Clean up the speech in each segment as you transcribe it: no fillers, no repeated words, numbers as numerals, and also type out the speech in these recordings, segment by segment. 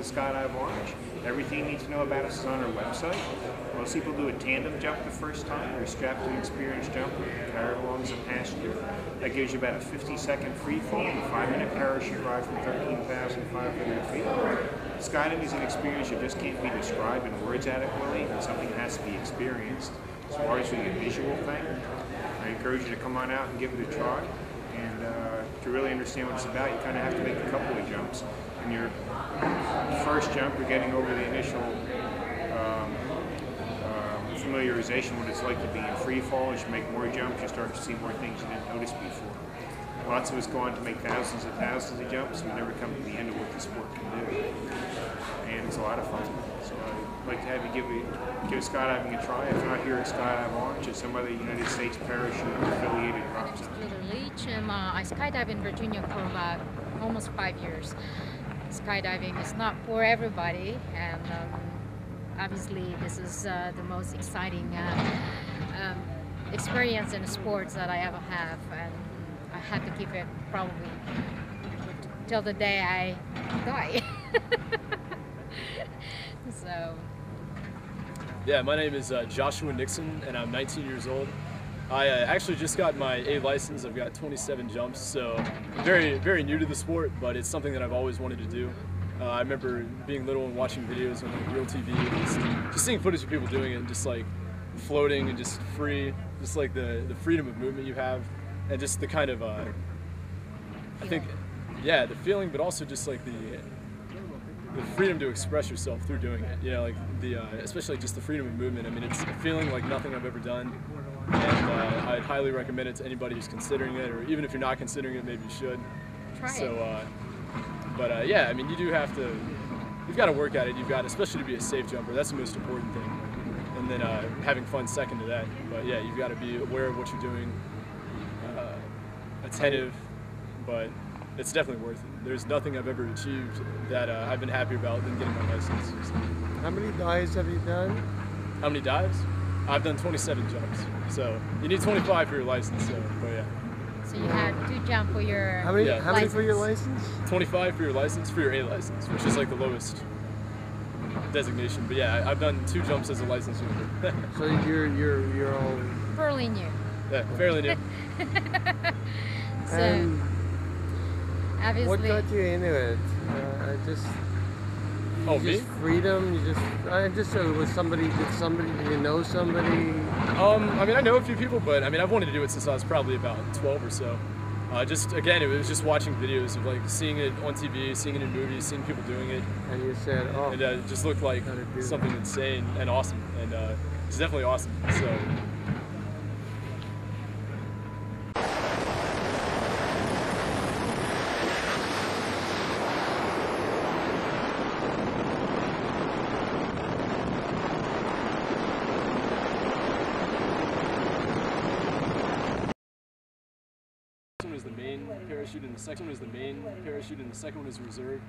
Skydive Orange. Everything you need to know about us is on our website. Most people do a tandem jump the first time. You're strapped to an experienced jumper, carried along as a passenger. That gives you about a 50-second free fall and a 5-minute parachute ride from 13,500 feet. Skydiving is an experience that just can't be described in words adequately, and something has to be experienced. It's largely a visual thing. I encourage you to come on out and give it a try. And to really understand what it's about, you kind of have to make a couple of jumps. In your first jump, you're getting over the initial familiarization what it's like to be in free fall. As you make more jumps, you start to see more things you didn't notice before. Lots of us go on to make thousands of jumps. We never come to the end of what the sport can do. And it's a lot of fun. So I'd like to have you give skydiving a try. If not here at Skydive Orange, at some other United States parachute affiliated drop zone. My name is Leach, and I skydive in Virginia for about almost 5 years. Skydiving is not for everybody, and obviously this is the most exciting experience in sports that I ever have, and I had to keep it probably till the day I die. So. Yeah, my name is Joshua Nixon, and I'm 19 years old. I actually just got my A license. I've got 27 jumps, so very, very new to the sport, but it's something that I've always wanted to do. I remember being little and watching videos on like, real TV, and just seeing footage of people doing it, and just like floating and just free, just like the freedom of movement you have, and just the kind of, I think, yeah, the feeling, but also just like the freedom to express yourself through doing it. You know, like especially just the freedom of movement. I mean, it's a feeling like nothing I've ever done, and I'd highly recommend it to anybody who's considering it, or even if you're not considering it, maybe you should. Try it. So, but yeah, I mean, you do have to. You've got to work at it. You've got, especially to be a safe jumper. That's the most important thing. And then having fun second to that. But yeah, you've got to be aware of what you're doing, attentive, but it's definitely worth it. There's nothing I've ever achieved that I've been happier about than getting my license. How many dives have you done? How many dives? I've done 27 jumps. So you need 25 for your license. So, but yeah. So you had to jump for your How many license. for your license? 25 for your license, for your A license, which is like the lowest designation. But yeah, I've done 2 jumps as a licensed jumper. So you're all Fairly new. Yeah, fairly new. So and obviously. what got you into it? Oh, me? Just freedom. Was somebody? Did you know somebody? I mean, I know a few people, but I mean, I've wanted to do it since I was probably about 12 or so. Just again, it was just watching videos of like seeing it on TV, seeing it in movies, seeing people doing it. And you said, oh. And it just looked like something insane and awesome, and it's definitely awesome. So. Is the main parachute, and the second one is the main parachute, and the second one is reserve.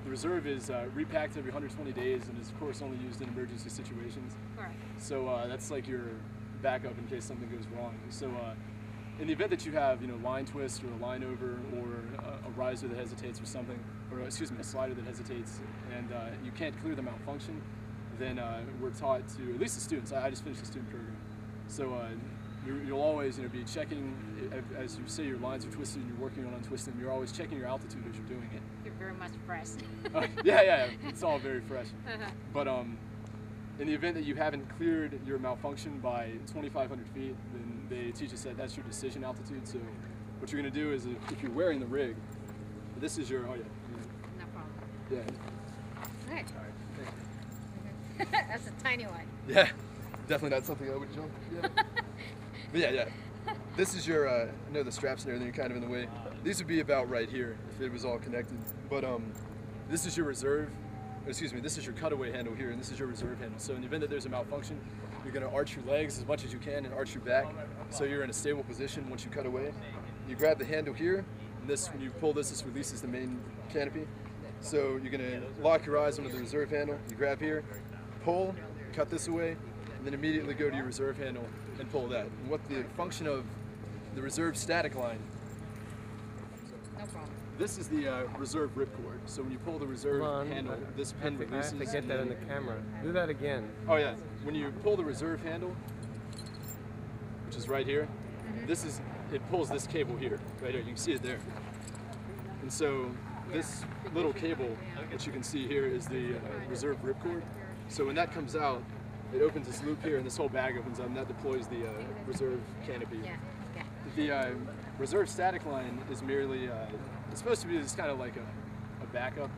The reserve is repacked every 120 days and is of course only used in emergency situations. Correct. So that's like your backup in case something goes wrong. So in the event that you have, you know, line twist or a line over or a riser that hesitates or something, or excuse me, a slider that hesitates, and you can't clear the malfunction, then we're taught to, at least the students, I just finished the student program, so you'll always, you know, be checking, as you say your lines are twisted and you're working on untwisting them, you're always checking your altitude as you're doing it. You're very much fresh. Yeah, it's all very fresh. But in the event that you haven't cleared your malfunction by 2,500 feet, then they teach us that that's your decision altitude. So what you're going to do is, if you're wearing the rig, this is your, oh yeah. No problem. Yeah. Good. That's a tiny one. Yeah, definitely not something I would jump. Yeah. But yeah. This is your, I know the straps and everything are kind of in the way. These would be about right here if it was all connected. But this is your reserve, excuse me, this is your cutaway handle here, and this is your reserve handle. So in the event that there's a malfunction, you're going to arch your legs as much as you can and arch your back so you're in a stable position once you cut away. You grab the handle here, and this, when you pull this releases the main canopy. So you're going to lock your eyes onto the reserve handle, you grab here, pull, cut this away, and then immediately go to your reserve handle and pull that. And what the function of the reserve static line, No problem. This is the reserve ripcord. So when you pull the reserve Hold on, handle, this pin I releases. have to get that in the camera. Do that again. Oh yeah, when you pull the reserve handle, which is right here, it pulls this cable here, right here. You can see it there. And so this little cable, which you can see here, is the reserve ripcord. So when that comes out, it opens this loop here, and this whole bag opens up, and that deploys the reserve canopy. Yeah. Yeah. The reserve static line is merely, it's supposed to be just kind of like a backup,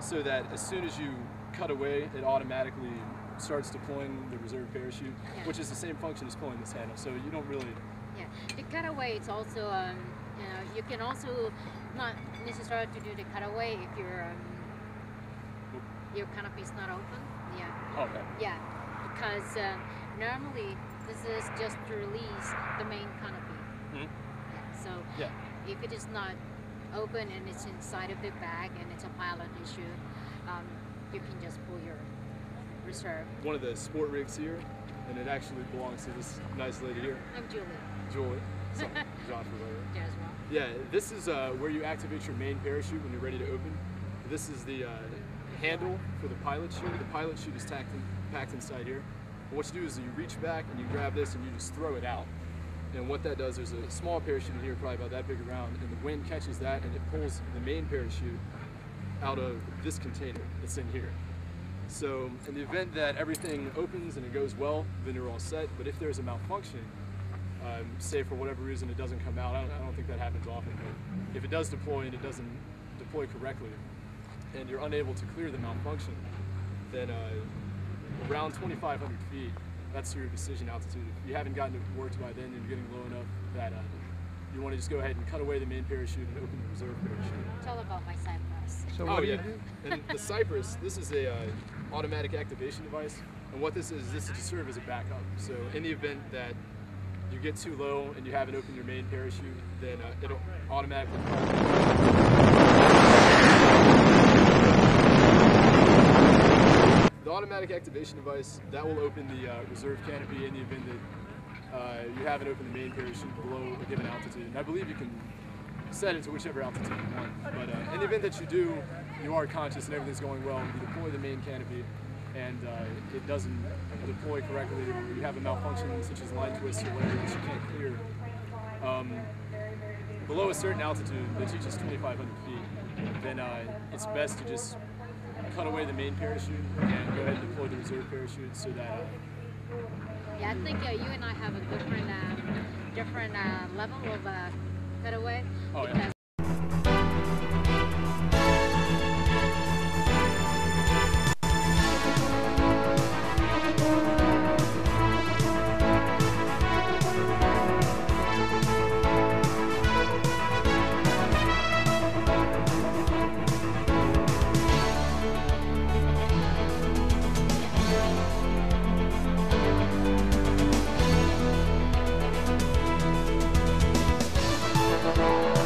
so that as soon as you cut away, it automatically starts deploying the reserve parachute, which is the same function as pulling this handle. So you don't really. Yeah. The cutaway, it's also, you know, you can also not necessarily to do the cutaway if your canopy is not open. Yeah. Okay. Yeah. Because normally this is just to release the main canopy. Mm-hmm. Yeah. So Yeah. if it is not open and it's inside of the bag and it's a pilot issue, you can just pull your reserve. One of the sport rigs here, and it actually belongs to this nice lady here, I'm Julie. Julie. So, Josh was over There as well. Yeah, this is where you activate your main parachute when you're ready to open. This is the handle for the pilot chute. The pilot chute is packed inside here. And what you do is you reach back and you grab this and you just throw it out. And what that does, there's a small parachute in here, probably about that big around, and the wind catches that and it pulls the main parachute out of this container that's in here. So in the event that everything opens and it goes well, then you're all set. But if there's a malfunction, say for whatever reason it doesn't come out, I don't think that happens often, but if it does deploy and it doesn't deploy correctly, and you're unable to clear the malfunction, then around 2,500 feet, that's your decision altitude. If you haven't gotten it worked by then, and you're getting low enough that you want to just go ahead and cut away the main parachute and open the reserve parachute. Tell about my Cypress. So what do you do? And the Cypress, this is a automatic activation device, and what this is to serve as a backup. So in the event that you get too low and you haven't opened your main parachute, then it'll automatically The automatic activation device, that will open the reserve canopy in the event that you haven't opened the main parachute below a given altitude. And I believe you can set it to whichever altitude you want. But in the event that you do, you are conscious and everything's going well, you deploy the main canopy and it doesn't deploy correctly, or you have a malfunction such as line twists or whatever that you can't clear. Below a certain altitude that reaches 2,500 feet, then it's best to just cut away the main parachute and go ahead and deploy the reserve parachute so that. Yeah, I think you and I have a different level of cutaway. Oh, yeah. Because